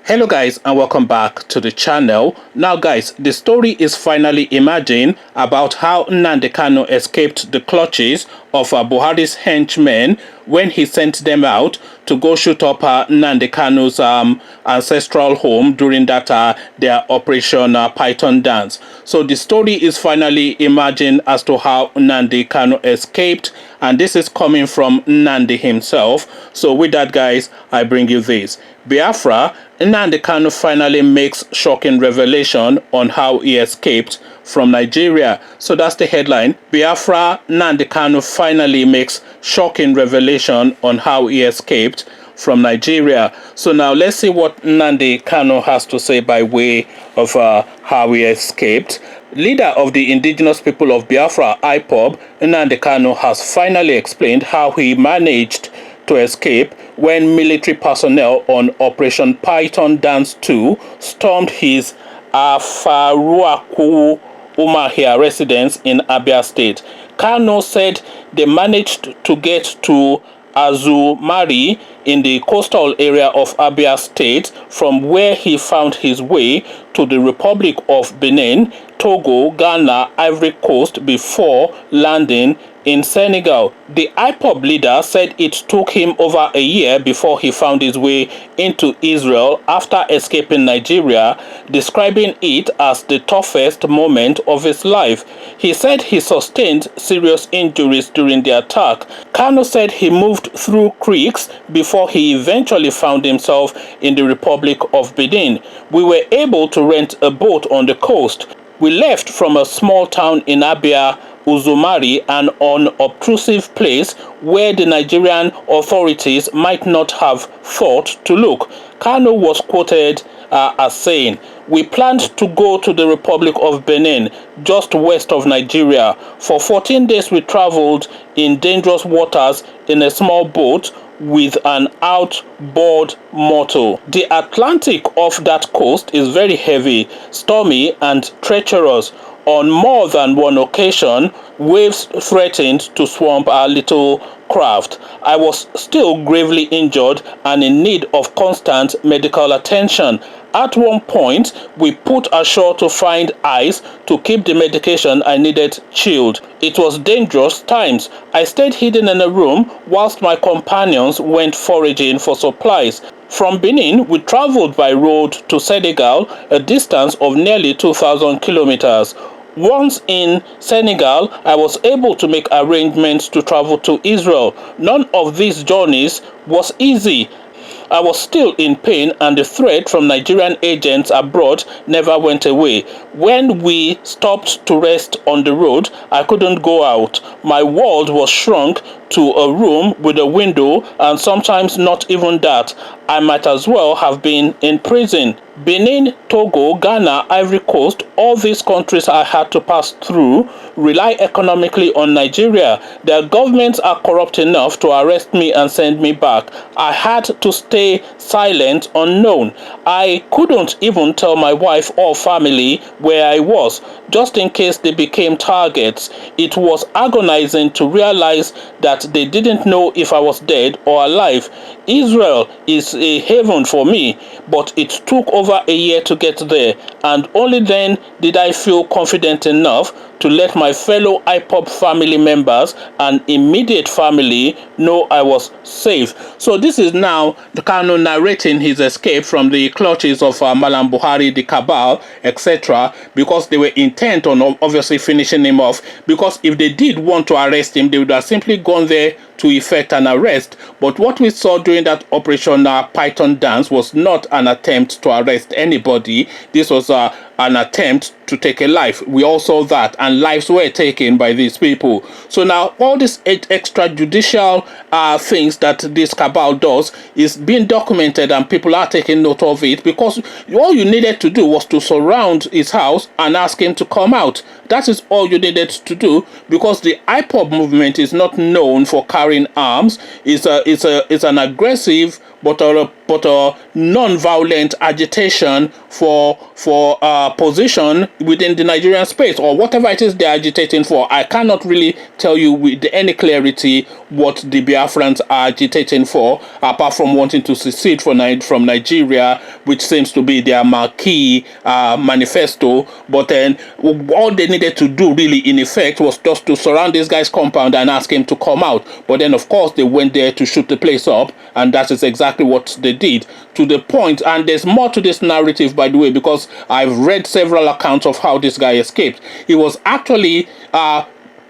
Hello guys, and welcome back to the channel. Now guys, the story is finally emerging about how Nnamdi Kanu escaped the clutches of Buhari's henchmen when he sent them out to go shoot up Nnamdi Kanu's ancestral home during that their Operation Python dance. So the story is finally emerging as to how Nnamdi Kanu escaped, and this is coming from Nnamdi himself. So with that guys, I bring you this. Biafra, Nnamdi Kanu finally makes shocking revelation on how he escaped from Nigeria. So that's the headline. Biafra, Nnamdi Kanu finally makes shocking revelation on how he escaped from Nigeria. So now let's see what Nnamdi Kanu has to say by way of how he escaped. Leader of the indigenous people of Biafra, IPOB, Nnamdi Kanu has finally explained how he managed to escape when military personnel on Operation Python Dance 2 stormed his Afaruaku Umahia residence in Abia State. Kanu said they managed to get to Azumari in the coastal area of Abia State, from where he found his way to the Republic of Benin, Togo, Ghana, Ivory Coast before landing in Senegal. The IPOB leader said it took him over a year before he found his way into Israel after escaping Nigeria, describing it as the toughest moment of his life. He said he sustained serious injuries during the attack. Kanu said he moved through creeks before he eventually found himself in the Republic of Benin. We were able to rent a boat on the coast. We left from a small town in Abia, Uzumari, an unobtrusive place where the Nigerian authorities might not have thought to look. Kanu was quoted as saying, "We planned to go to the Republic of Benin, just west of Nigeria. For 14 days we traveled in dangerous waters in a small boat with an outboard motor. The Atlantic off that coast is very heavy, stormy and treacherous. On more than one occasion, waves threatened to swamp our little craft. I was still gravely injured and in need of constant medical attention. At one point, we put ashore to find ice to keep the medication I needed chilled. It was dangerous times. I stayed hidden in a room whilst my companions went foraging for supplies. From Benin, we traveled by road to Senegal, a distance of nearly 2,000 kilometers. Once in Senegal, I was able to make arrangements to travel to Israel. None of these journeys was easy. I was still in pain, and the threat from Nigerian agents abroad never went away. When we stopped to rest on the road, I couldn't go out. My world was shrunk to a room with a window, and sometimes not even that. I might as well have been in prison. Benin, Togo, Ghana, Ivory Coast, all these countries I had to pass through rely economically on Nigeria. Their governments are corrupt enough to arrest me and send me back. I had to stay silent, unknown. I couldn't even tell my wife or family where I was, just in case they became targets. It was agonizing to realize that they didn't know if I was dead or alive. Israel is a haven for me, but it took over a year to get there, and only then did I feel confident enough to let my fellow IPOB family members and immediate family know I was safe." So this is now the Kanu narrating his escape from the clutches of Malam Buhari, the cabal, etc., because they were intent on obviously finishing him off, because if they did want to arrest him, they would have simply gone there to effect an arrest. But what we saw during that Operation Python dance was not an attempt to arrest anybody. This was an attempt to take a life. We all saw that, and lives were taken by these people. So now all these extrajudicial things that this cabal does is being documented, and people are taking note of it, because all you needed to do was to surround his house and ask him to come out. That is all you needed to do, because the IPOB movement is not known for carrying arms. It's an aggressive but a non-violent agitation for position within the Nigerian space, or whatever it is they're agitating for. I cannot really tell you with any clarity what the Biafrans are agitating for, apart from wanting to secede from Nigeria, which seems to be their marquee manifesto. But then all they needed to do really in effect was just to surround this guy's compound and ask him to come out. But then of course they went there to shoot the place up, and that is exactly what they did, to the point. And there's more to this narrative, by the way, because I've read several accounts of how this guy escaped. He was actually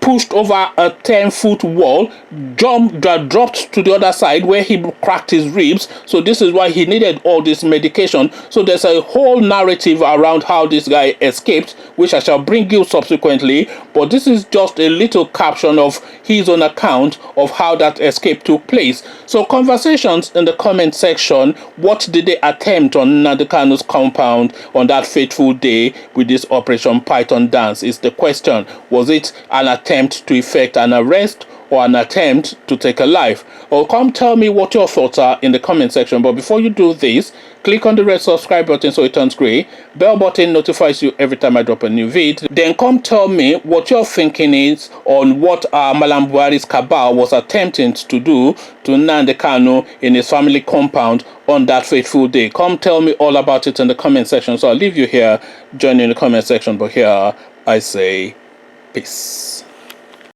pushed over a 10-foot wall, dropped to the other side where he cracked his ribs. So this is why he needed all this medication. So there's a whole narrative around how this guy escaped, which I shall bring you subsequently. But this is just a little caption of his own account of how that escape took place. So conversations in the comment section. What did they attempt on Nnamdi Kanu's compound on that fateful day with this Operation Python dance is the question. Was it an attempt to effect an arrest or an attempt to take a life? Or come tell me what your thoughts are in the comment section. But before you do this, click on the red subscribe button so it turns gray. Bell button notifies you every time I drop a new vid. Then come tell me what your thinking is on what Malam Buhari's cabal was attempting to do to Nnamdi Kanu in his family compound on that fateful day. Come tell me all about it in the comment section. So I'll leave you here, join you in the comment section. But here I say peace.